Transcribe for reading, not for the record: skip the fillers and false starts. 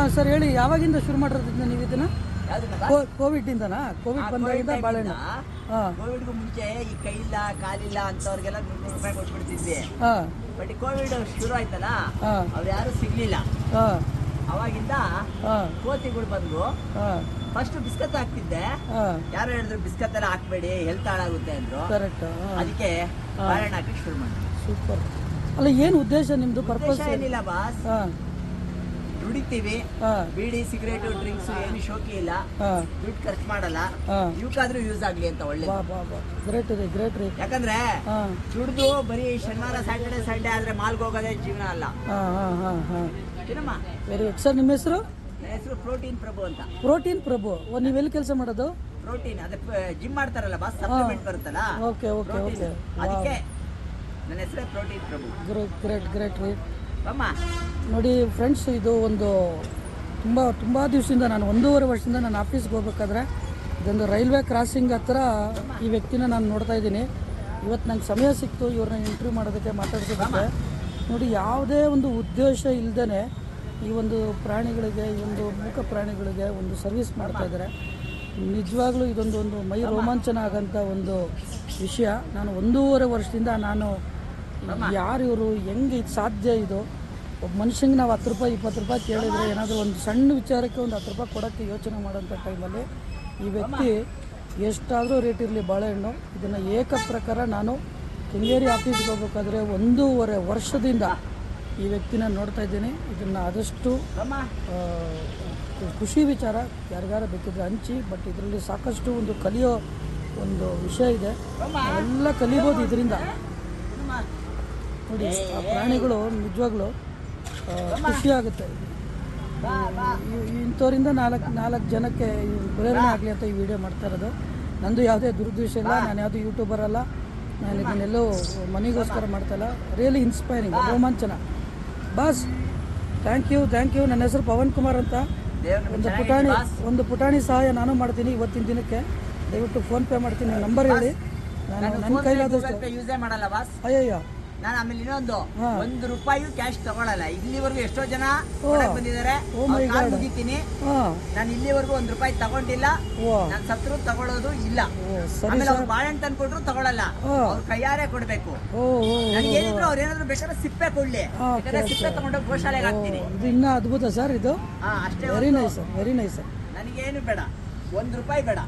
ಹಾಂ ಸರ್ ಹೇಳಿ, ಯಾವಾಗಿಂದ ಶುರು ಮಾಡಿರೋದ್ರಿಂದ ನೀವು ಇದನ್ನ? ಕೋವಿಡ್ ಇಂದನಾ? ಕೋವಿಡ್ ಬಂದಾಗಿಂದ ಬಾಳೆಹಣ್ಣು? ಹಾಂ. ಕೋವಿಡ್ಗೂ ಮುಂಚೆ ಈ ಕೈ ಇಲ್ಲ ಕಾಲಿಲ್ಲ ಅಂತವ್ರಿಗೆಲ್ಲ 100 ರೂಪಾಯಿ ಕೊಟ್ಬಿಡ್ತಿದ್ವಿ. ಹಾಂ. ಬಟ್ ಕೋವಿಡ್ ಶುರು ಆಯ್ತಲ್ಲ, ಅವ್ರು ಯಾರು ಸಿಗ್ಲಿಲ್ಲ. ಅವಾಗಿಂದ ಕೋತಿಗಳು ಬಂದು ಫಸ್ಟ್ ಬಿಸ್ಕತ್ ಹಾಕ್ತಿದ್ದೆ. ಯಾರು ಹೇಳಿದ್ರು ಬಿಸ್ಕತ್ ಎಲ್ಲ ಹಾಕ್ಬೇಡಿ, ಹೆಲ್ತ್ ಹಾಳಾಗುತ್ತೆ ಅಂದ್ರು. ಅದಕ್ಕೆ ಬಾಳೆಹಣ್ಣು ಹಾಕಿ ಶುರು ಮಾಡಿ. ಸೂಪರ್. ಅಲ್ಲ, ಏನು ಉದ್ದೇಶ ನಿಮ್ದು? ಪರ್ಪಸ್ ಏನಿಲ್ಲ ಬಾಸ್, ದುಡಿತೀವಿ. ಬೀಡಿ ಸಿಗರೇಟು ಡ್ರಿಂಕ್ಸ್ ಏನು ಶೋಕಿ ಇಲ್ಲ, ದುಡ್ಡು ಖರ್ಚು ಮಾಡಲ್ಲ. ಇವಕ್ಕಾದ್ರೂ ಯೂಸ್ ಆಗ್ಲಿ ಅಂತ. ಒಳ್ಳೆ ಗ್ರೇಟ್ ರೀ, ಗ್ರೇಟ್ ರೀ. ಯಾಕಂದ್ರೆ ದುಡ್ದು ಬರೀ ಶನಿವಾರ ಸ್ಯಾಟರ್ಡೆ ಸಂಡೇ ಆದ್ರೆ ಮಾಲ್ಗೆ ಹೋಗೋದೇ ಜೀವನ ಅಲ್ಲ. ಸರ್ ನಿಮ್ಮ ಹೆಸರು? ನನ್ನ ಹೆಸರು ಪ್ರೋಟೀನ್ ಪ್ರಭು ಅಂತ. ಪ್ರೋಟೀನ್ ಪ್ರಭು. ನೀವೆಲ್ಲಿ ಕೆಲಸ ಮಾಡೋದು? ಪ್ರೋಟೀನ್ ಅದೇ ಜಿಮ್ ಮಾಡ್ತಾರಲ್ಲ ಬಾಸ್, ಸಪ್ಲಿಮೆಂಟ್ ಬರುತ್ತಲ್ಲ. Okay okay okay. ಅದಕ್ಕೆ ನನ್ನ ಹೆಸರೇ ಪ್ರೋಟೀನ್ ಪ್ರಭು. ಗ್ರೇಟ್ ಗ್ರೇಟ್ ಗ್ರೇಟ್ ರೀ. ಅಮ್ಮ ನೋಡಿ ಫ್ರೆಂಡ್ಸ್, ಇದು ಒಂದು ತುಂಬ ದಿವಸದಿಂದ, ನಾನು 1.5 ವರ್ಷದಿಂದ ನಾನು ಆಫೀಸ್ಗೆ ಹೋಗ್ಬೇಕಾದ್ರೆ ಇದೊಂದು ರೈಲ್ವೆ ಕ್ರಾಸಿಂಗ್ ಹತ್ರ ಈ ವ್ಯಕ್ತಿನ ನಾನು ನೋಡ್ತಾ ಇದ್ದೀನಿ. ಇವತ್ತು ನಂಗೆ ಸಮಯ ಸಿಕ್ತು ಇವ್ರನ್ನ ಇಂಟರ್ವ್ಯೂ ಮಾಡೋದಕ್ಕೆ, ಮಾತಾಡ್ಸೋದಕ್ಕೆ. ನೋಡಿ, ಯಾವುದೇ ಒಂದು ಉದ್ದೇಶ ಇಲ್ಲದೇ ಈ ಒಂದು ಪ್ರಾಣಿಗಳಿಗೆ, ಈ ಒಂದು ಮೂಕ ಪ್ರಾಣಿಗಳಿಗೆ ಒಂದು ಸರ್ವಿಸ್ ಮಾಡ್ತಾ ಇದ್ದಾರೆ. ನಿಜವಾಗ್ಲೂ ಇದೊಂದು ಮೈ ರೋಮಾಂಚನ ಆಗೋಂಥ ಒಂದು ವಿಷಯ. ನಾನು 1.5 ವರ್ಷದಿಂದ ನಾನು ಯಾರು ಇವರು, ಹೆಂಗೆ ಇದು ಸಾಧ್ಯ? ಇದು ಒಬ್ಬ ಮನುಷ್ಯಂಗೆ ನಾವು 10 ರೂಪಾಯಿ 20 ರೂಪಾಯಿ ಕೇಳಿದರೆ, ಏನಾದರೂ ಒಂದು ಸಣ್ಣ ವಿಚಾರಕ್ಕೆ ಒಂದು 10 ರೂಪಾಯಿ ಕೊಡೋಕ್ಕೆ ಯೋಚನೆ ಮಾಡೋಂಥ ಟೈಮಲ್ಲಿ ಈ ವ್ಯಕ್ತಿ ಎಷ್ಟಾದರೂ ರೇಟ್ ಇರಲಿ ಬಾಳೆಹಣ್ಣು, ಇದನ್ನು ಏಕ ಪ್ರಕಾರ ನಾನು ಕೆಂಗೇರಿ ಆಫೀಸ್ಗೆ ಹೋಗ್ಬೇಕಾದ್ರೆ 1.5 ವರ್ಷದಿಂದ ಈ ವ್ಯಕ್ತಿನ ನೋಡ್ತಾ ಇದ್ದೀನಿ. ಇದನ್ನು ಆದಷ್ಟು ಖುಷಿ ವಿಚಾರ, ಯಾರಿಗಾರ ಬೇಕಿದ್ರೆ ಹಂಚಿ. ಬಟ್ ಇದರಲ್ಲಿ ಸಾಕಷ್ಟು ಒಂದು ಕಲಿಯೋ ಒಂದು ವಿಷಯ ಇದೆ, ಎಲ್ಲ ಕಲಿಬೋದು ಇದರಿಂದ. ನೋಡಿ, ಆ ಪ್ರಾಣಿಗಳು ನಿಜವಾಗ್ಲೂ ಖುಷಿಯಾಗುತ್ತೆ. ಇಂಥವರಿಂದ ನಾಲ್ಕು ಜನಕ್ಕೆ ಪ್ರೇರಣೆ ಆಗಲಿ ಅಂತ ಈ ವಿಡಿಯೋ ಮಾಡ್ತಾ ಇರೋದು. ನಂದು ಯಾವುದೇ ದುರುದ್ದೇಶ ಇಲ್ಲ, ನಾನು ಯಾವುದೂ ಯೂಟ್ಯೂಬರ್ ಅಲ್ಲ, ನಾನು ಇದನ್ನೆಲ್ಲೋ ಮನೆಗೋಸ್ಕರ ಮಾಡ್ತಾಯಿಲ್ಲ. ರಿಯಲಿ ಇನ್ಸ್ಪೈರಿಂಗ್, ರೋಮಾಂಚನ. Boss, thank you. ನನ್ನ ಹೆಸರು ಪವನ್ ಕುಮಾರ್ ಅಂತ. ಒಂದು ಪುಟಾಣಿ ಸಹಾಯ ನಾನು ಮಾಡ್ತೀನಿ ಇವತ್ತಿನ ದಿನಕ್ಕೆ. ದಯವಿಟ್ಟು ಫೋನ್ ಪೇ ಮಾಡ್ತೀನಿ, ನಂಬರ್ ಹೇಳಿ. ನಾನು ನನ್ನ ಕೈಲಾದಷ್ಟು ಯೂಸೇ ಮಾಡಲ್ಲ ಬಾಸ್. ಅಯ್ಯಯ್ಯೋ, ನಾನು ಆಮೇಲೆ ಇನ್ನೊಂದು 1 ರೂಪಾಯಿ ಕ್ಯಾಶ್ ತಗೊಳಲ್ಲ. ಇಲ್ಲಿವರೆಗೂ ಎಷ್ಟೋ ಜನ ಬಂದಿದ್ದಾರೆ, ಮುಗಿತೀನಿ. ನಾನು ಇಲ್ಲಿವರೆಗೂ 1 ರೂಪಾಯಿ ತಗೊಂಡಿಲ್ಲ. ನಾನು ಸತ್ರು ತಗೊಳ್ಳೋದು ಇಲ್ಲ. ಆಮೇಲೆ ಅವ್ರು ಬಾಳೆಹಣ್ಣು ತಂದು ಕೊಟ್ರು ತಗೊಳಲ್ಲ, ಅವ್ರ ಕೈಯಾರೆ ಕೊಡ್ಬೇಕು. ನನಗೆ ಏನಿದ್ರು ಅವ್ರು ಏನಾದ್ರು ಬೇಕಾದ್ರೆ ಸಿಪ್ಪೆ ಕೊಡ್ಲಿ, ಸಿಪ್ಪೆ ತಗೊಂಡು ಗೋಶಾಲೆಗೆ ಹಾಕ್ತೀನಿ. ಇದು ಇನ್ನೂ ಅದ್ಭುತ ಸರ್. ಇದು ಅಷ್ಟೇ. Very nice sir, very nice sir. ನನಗೇನು ಬೇಡ, 1 ರೂಪಾಯಿ ಬೇಡ.